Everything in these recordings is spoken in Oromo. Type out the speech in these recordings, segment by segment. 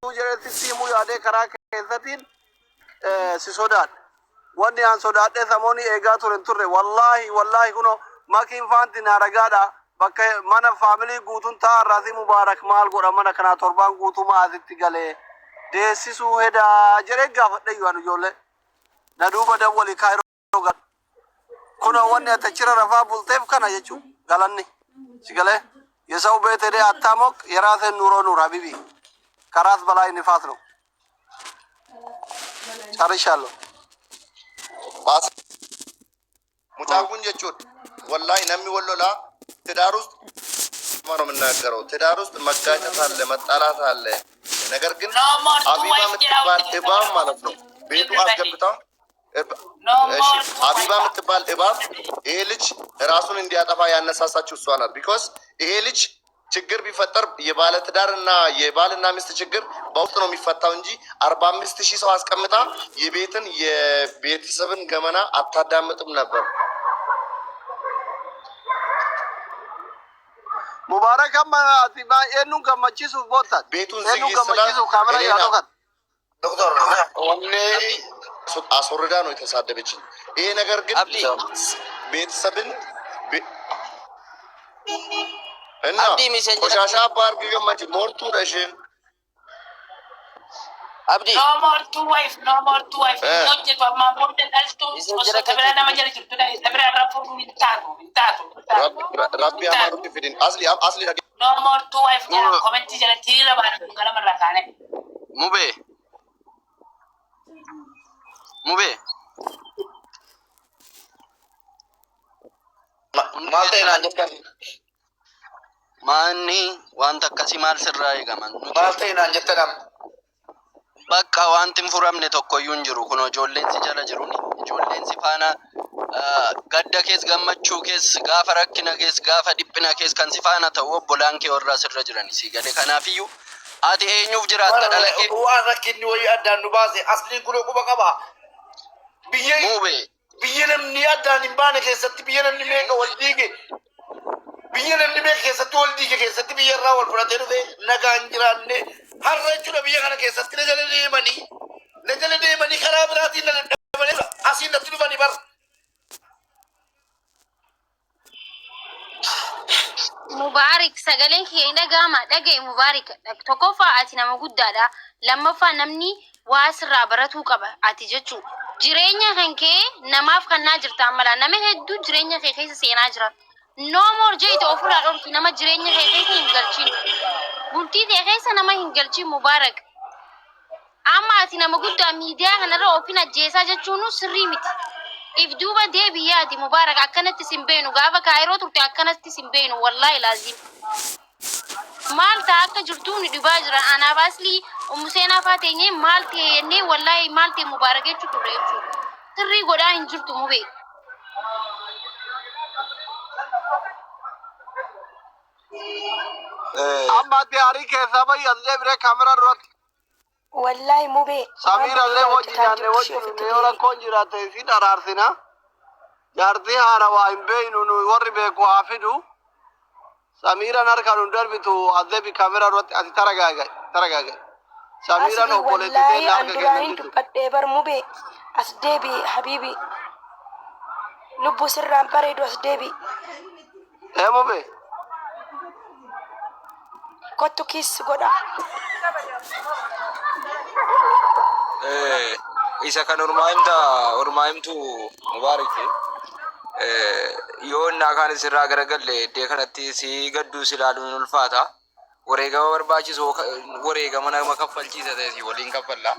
Jere simu yaade karaa keessatiin si sodaadha. Wanni aan sodaadhee samoonni eegaa turre wallahi kuno makiin faanti na ragaadha. Bakka mana faamilii guutuun ta'a raasii mubaarak maal godha mana kanaa torbaan guutumaa asitti galee deessisuu hedaa jedhee gaafadhe yoo ijoollee na duuba dawwali kaayiroo gad kuno wanni atachira rafaa bulteef kana jechuun galanni si galee የሰው ቤት ሄደህ አታሞቅ የራስህን ኑሮ ኑር ሀቢቢ ከራስ በላይ ንፋስ ነው ጨርሻለሁ ሙጫቁን ጀቹን ወላሂ ነሚ ወሎላ ትዳር ውስጥ ማነው የምናገረው ትዳር ውስጥ መጋጨት አለ መጣላት አለ ነገር ግን አቢባ የምትባል እባብ ማለት ነው ቤቱ አስገብታ አቢባ የምትባል እባብ ይሄ ልጅ ራሱን እንዲያጠፋ ያነሳሳችው እሷ ናት ቢኮዝ ይሄ ልጅ ችግር ቢፈጠር የባለ ትዳርና የባልና ሚስት ችግር በውስጥ ነው የሚፈታው እንጂ 45000 ሰው አስቀምጣ የቤትን የቤተሰብን ገመና አታዳምጥም ነበር ሙባረክ አቲባ ኤኑ ከመቺሱ ቦታ ቤቱን ዝግ ይስላል ካሜራ ያለው ዶክተር ወኔ አስወርዳ ነው የተሳደበችኝ ይሄ ነገር ግን ቤተሰብን እና ቆሻሻ ባርግ ገመች ሞርቱ ረሽን አብዲ no more to wife noje to ma bonde dalto so kabela na majali tuda sabra rafu mintato rabbi amaru kifidin asli no more to wife jara comment jara tira ba ngala marra kane mube malte na jekan Mani wanta kasi mal sirraa eegaman. Malte na jettanam. Bakka wanti furamne tokko yunjiru kuno ijoolleen si jala jiruni ijoolleen si faana gadda kees gammachuu kees gaafa rakkina kees gaafa dhiphina kees kan si faana ta'u obbolaan kee warra sirra jirani si gade kanaafiyyuu ati eenyuuf jiraatta dhalake waan rakkinni wayii addaan nu baase asliin kunoo quba qaba biyya namni addaan hin baane keessatti biyya namni meeqa wal dhiige biyya namni meeqa keessatti wal dhiige keessatti biyya irraa wal fudhatee dhufe nagaan jiraanne har'a jechuudha biyya kana keessatti na jala deemanii karaa biraatiin na dadhabanii asiin natti dhufanii bar Mubarak sagaleen kee dhagama dhagaye Mubarak tokkoffaa ati nama guddaadha lammaffaa namni waa sirraa baratuu qaba ati jechuun jireenya kan kee namaaf kannaa jirta amala nama hedduu jireenya kee keessa seenaa jira no more jeeto ofirraa dhorki nama jireenya kee keessa hin galchin bultii kee keessa nama hin galchin Mubarak amma ati nama guddaa miidiyaa kanarra ofin ajjeesaa jechuun sirrii miti if duuba deebiyaati Mubarak akkanatti simbeenu gaafa kaayiroo turte akkanatti simbeenu wallahi laazim maalta akka jirtuun dhibaa jira anaaf asli umuseenaa faateenye maalti yennee wallahi maalti Mubarak jechuun turre jechuudha sirrii godhaa hin jirtu mubee amma diyaari keessa bayyadlee bire kaamera duratti wallahi mubee Samira le wajji janne wajji ne ora konjira te si dararsina jarti hara wa imbeinu nu warri be ko afidu Samira narkanu darbitu adebi kamera rot ati taragaga Samira no politike narga gelen padde bar mubee asdebi habibi lubbu sirran paredo asdebi mubee kottu kiss goda isa kan ormaimtu Mubarak yoo na kan sirraa garagalle de kanatti si gaddu silaaluun ulfaata wareegama barbaachisu wareegama nama kaffalchiisa ta'e si waliin kaffalla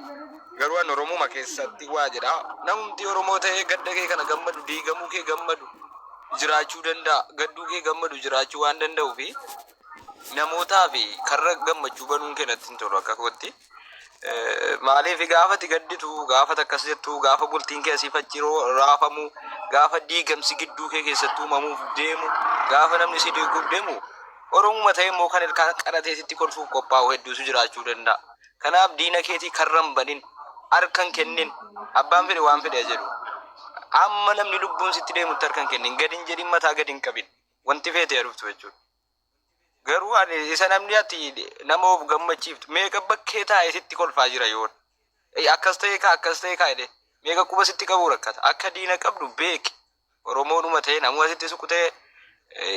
garuu an Oromoo keessatti waa jedha namumti Oromoo ta'e gadda kee kana gammadu diigamuu kee gammadu jiraachuu danda'a gadduu kee gammadu jiraachuu waan danda'u fi namootaa fi karra gammachuu banuun kennatti hin tolu akka kootti maaliif gaafati gadditu gaafata akkas jettu gaafa bultiin kee asii fachiroo raafamu gaafa diigamsi gidduu kee keessattuu mamuuf deemu gaafa namni si diiguuf deemu Oromuma ta'e immoo kan ilkaan qaratee sitti kolfuuf qophaa'u hedduutu jiraachuu danda'a kanaaf diina keetii karran banin harkan kennin abbaan fedhe waan fedhe jedhu amma namni lubbuun sitti deemutti harkan kennin gadin jedhin mataa gadin qabin wanti feete jedhuftu jechuudha Garuu ani isa namni ati nama of gammachiiftu meeqa bakkee taa'ee sitti kolfaa jira yoon. Akkas ta'e kaa jedhe meeqa quba sitti qabu rakkata. Akka diina qabdu beeki. Oromoonuma ta'e namuma sitti suqutee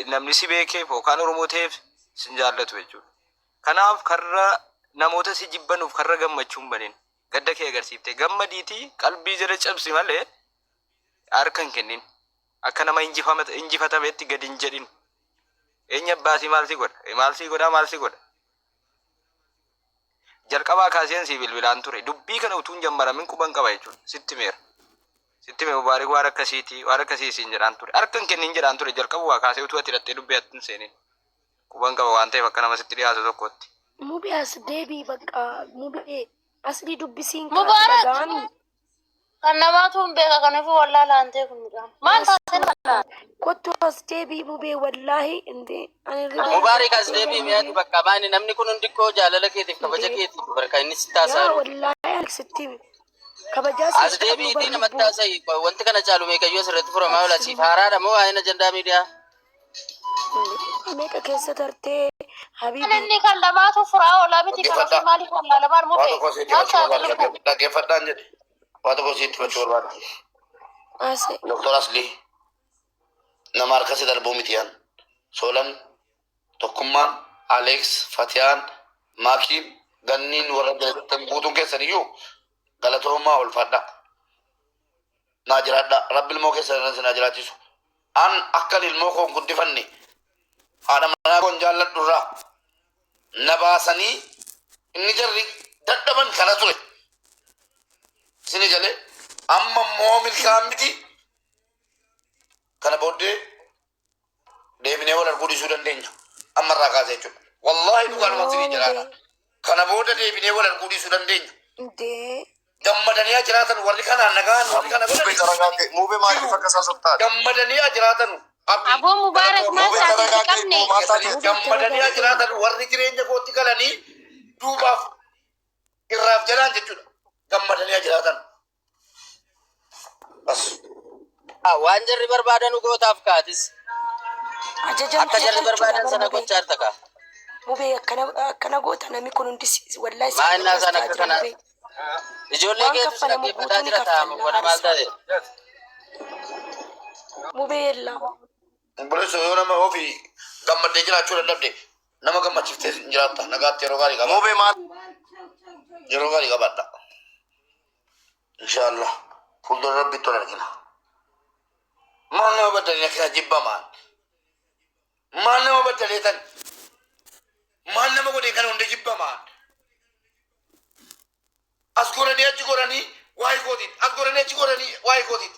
namni si beekeef yookaan Oromoo ta'eef sin jaallatu jechuudha. Kanaaf karra namoota si jibbanuuf karra gammachuun banin gadda kee agarsiifte gammadiitii qalbii jala cabsi malee harka hin kennin. Akka nama injifatametti gadi hin jedhin. Eenyu abbaasii maal si godha? Maal si godha? Jalqabaa kaaseen si bilbilaan ture. Dubbii kana utuun jammaramin quban qaba jechuudha. Sitti meera. Sitti mee mubaarik waan akkasii siin jedhaan ture. Harka hin kennin jedhaan ture. Jalqabaa kaasee utuu ati hidhattee dubbii atti hin seenin. Quban qaba waan ta'eef akka nama sitti dhiyaatu tokkotti. Mubee as deebii bakka mubee asli dubbisiin kaasa dhagaanii. Kan namaatu hin beeka kanaaf wallaa laantee kun midhaan. Maal taatee kana? Kottu as deebii mubee wallaahi indee. Mubaarik as deebii mi'aati bakka baani namni kun hundi koo jaalala keetiif kabaja keetiif barka inni si taasaa. Wallaahi aksitti kabajaa si. As deebii itti namatti taasai wanti kana caalu meeqayyoo asirratti furamaa oola siif haaraadha moo waa'ee ajandaa miidiyaa? Meeqa keessa tartee habibi. Inni kan lamaatu furaa oolaa miti kanaaf maaliif wallaa lamaan mubee? Dhaggeeffadhaan jedhe. Waa tokko sitti fachuu barbaada. Ase. Doktor Asli nama harkasi darbuu mitiyaan. Soolan, Tokkummaan, Aleeks, Fatiyaan, Maakiin, Ganniin warra jalatti guutuun keessan iyyuu galatoomaa ulfaadha. Naa jiraadha. Rabbi ilmoo keessan naa jiraachisu. An akka ilmoo koon guddifanne haadha manaa koon jaalladhu irraa na baasanii inni jarri dadhaban kana ture. Sini galee amma immoo milkaan miti kana booddee deebinee wal arguu dhiisuu dandeenya. Amma irraa kaasee jechuudha. Wallaahi dhugaadhuma sinii jiraadha. Kana booda deebinee wal arguu dhiisuu dandeenya. Gammadanii jiraatan warri kanaan nagaan warri kana godhan. Mubee maaliif akkasaa softaadha? Gammadanii jiraatan. Aboo Mubaarak maal taatee qabne? Gammadanii jiraatan warri jireenya kootti galanii duubaaf irraaf jalaan jechuudha. Gammadanii jiraatan. Waan jarri barbaadan gootaaf kaatis. Akka jarri barbaadan sana gochaa jirta kaa. Mubee akkana goota namni kun hundi wallaahi. Maalinnaa sana akka kanaa. Ijoollee keetu dhaggeeffataa jira taa'amu wana maal ta'e. Mubee yellaa. Obboleessa yoo nama ofii gammadee jiraachuu dadhabde nama gammachiiftee jiraatta nagaatti yeroo gaarii qaba. Mubee maal? Yeroo gaarii qabaadha. Inshaallah fuuldura rabbitti ol argina. Maal nama baddalee akka jibbamaan? Maal nama baddalee tan? Maal nama godhee kana hundi jibbamaan? As goranii achi goranii waa'ee kootiit. As goranii achi goranii waa'ee kootiit.